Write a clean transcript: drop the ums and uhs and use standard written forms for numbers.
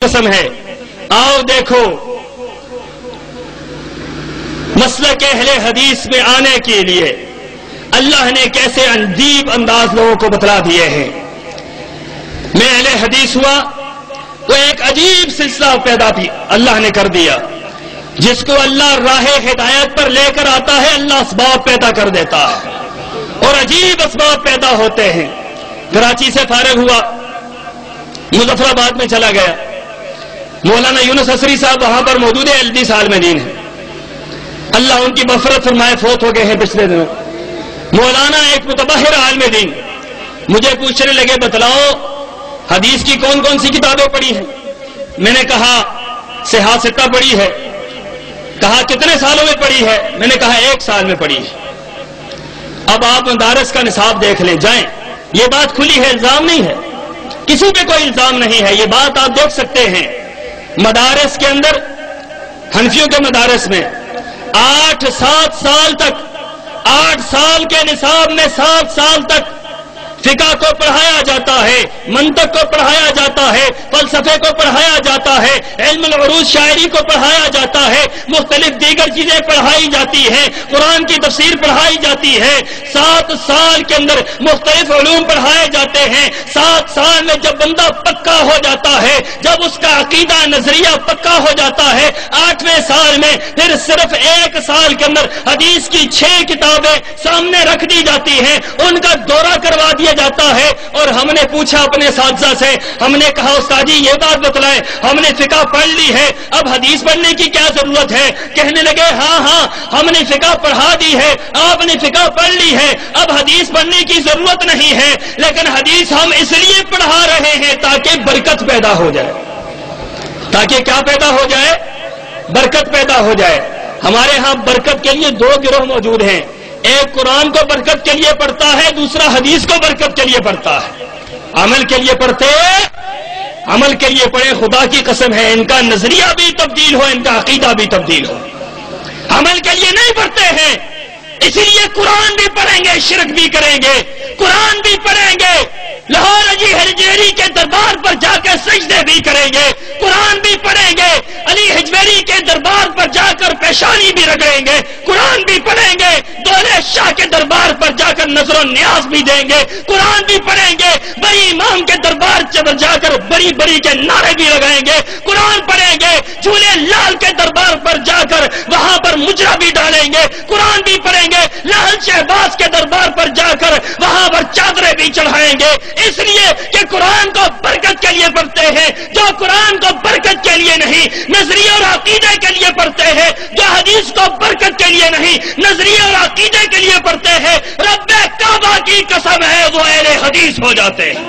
कसम है। आओ देखो मसलक अहले हदीस में आने के लिए अल्लाह ने कैसे अजीब अंदाज लोगों को बतला दिए हैं। मैं अहले हदीस हुआ तो एक अजीब सिलसिला पैदा भी अल्लाह ने कर दिया। जिसको अल्लाह राह हिदायत पर लेकर आता है अल्लाह असबाब पैदा कर देता है और अजीब असबाब पैदा होते हैं। कराची से फारिग हुआ, मुजफ्फराबाद में चला गया। मौलाना यूनुस असरी साहब वहां पर मौजूद है, LD साल में दीन है, अल्लाह उनकी मग़फ़िरत फरमाए, फोत हो गए हैं पिछले दिनों। मौलाना एक मुतबहिर आलिम दीन मुझे पूछने लगे, बतलाओ हदीस की कौन कौन सी किताबें पढ़ी हैं। मैंने कहा सिहा सित्ता पढ़ी है। कहा कितने सालों में पढ़ी है। मैंने कहा 1 साल में पढ़ी है। अब आप मदारस का निसाब देख लें, जाएं। ये बात खुली है, इल्जाम नहीं है, किसी पे कोई इल्जाम नहीं है। ये बात आप देख सकते हैं मदारस के अंदर, हनफियों के मदारस में 8-7 साल तक, 8 साल के निसाब में 7 साल तक फिका को पढ़ाया जाता है, मंतक को पढ़ाया जाता है, फलसफे को पढ़ाया जाता है, इल्मुल उरूज शायरी को पढ़ाया जाता है, मुख्तलिफ दीगर चीजें पढ़ाई जाती हैं, कुरान की तफसीर पढ़ाई जाती है। 7 साल के अंदर मुख्तलिफ उलूम पढ़ाए जाते हैं। 7 साल में जब बंदा पक्का हो जाता है, जब उसका अकीदा नजरिया पक्का हो जाता है, 8वें साल में फिर सिर्फ 1 साल के अंदर हदीस की 6 किताबें सामने रख दी जाती हैं, उनका दौरा करवा दिया जाता है। और हमने पूछा अपने साथी से, हमने कहा उस्ताद जी ये बात बतलाएं, हमने फिका पढ़ ली है, अब हदीस पढ़ने की क्या जरूरत है। कहने लगे हाँ हमने फिका पढ़ा दी है, आपने फिका पढ़ ली है, अब हदीस पढ़ने की जरूरत नहीं है। लेकिन हदीस हम इसलिए पढ़ा रहे हैं ताकि बरकत पैदा हो जाए। ताकि क्या पैदा हो जाए? बरकत पैदा हो जाए। हमारे यहां बरकत के लिए 2 गिरोह मौजूद हैं। एक कुरान को बरकत के लिए पढ़ता है, दूसरा हदीस को बरकत के लिए पढ़ता है। अमल के लिए पढ़ते, अमल के लिए पढ़े, खुदा की कसम है इनका नजरिया भी तब्दील हो, इनका अकीदा भी तब्दील हो। अमल के लिए नहीं पढ़ते हैं, इसीलिए कुरान भी पढ़ेंगे, शिरक भी करेंगे, कुरान भी पढ़ेंगे, लाहौर अजी हजवेरी के दरबार पर जाकर सजदे भी करेंगे, कुरान भी पढ़ेंगे, अली हजवेरी के दरबार पर जाकर पेशानी भी रगड़ेंगे, कुरान भी पढ़ेंगे, दौले शाह के दरबार पर जाकर नजर न्याज भी देंगे, कुरान भी पढ़ेंगे, बड़ी इमाम के दरबार पर जाकर बड़ी बड़ी के नारे भी लगाएंगे, कुरान पढ़ेंगे, झूले लाल के दरबार पर जाकर वहां पर मुजरा भी डालेंगे, कुरान भी पढ़ेंगे, लाल शहबाज के दरबार पर जाकर वहां पर चादरें भी चढ़ाएंगे। इसलिए कि कुरान को बरकत के लिए पढ़ते हैं। जो कुरान को बरकत के लिए नहीं नजरिए और अकीदे के लिए पढ़ते हैं, जो हदीस को बरकत के लिए नहीं नजरिए और अकीदे के लिए पढ़ते हैं, रब्बे काबा की कसम है वो अहले हदीस हो जाते हैं।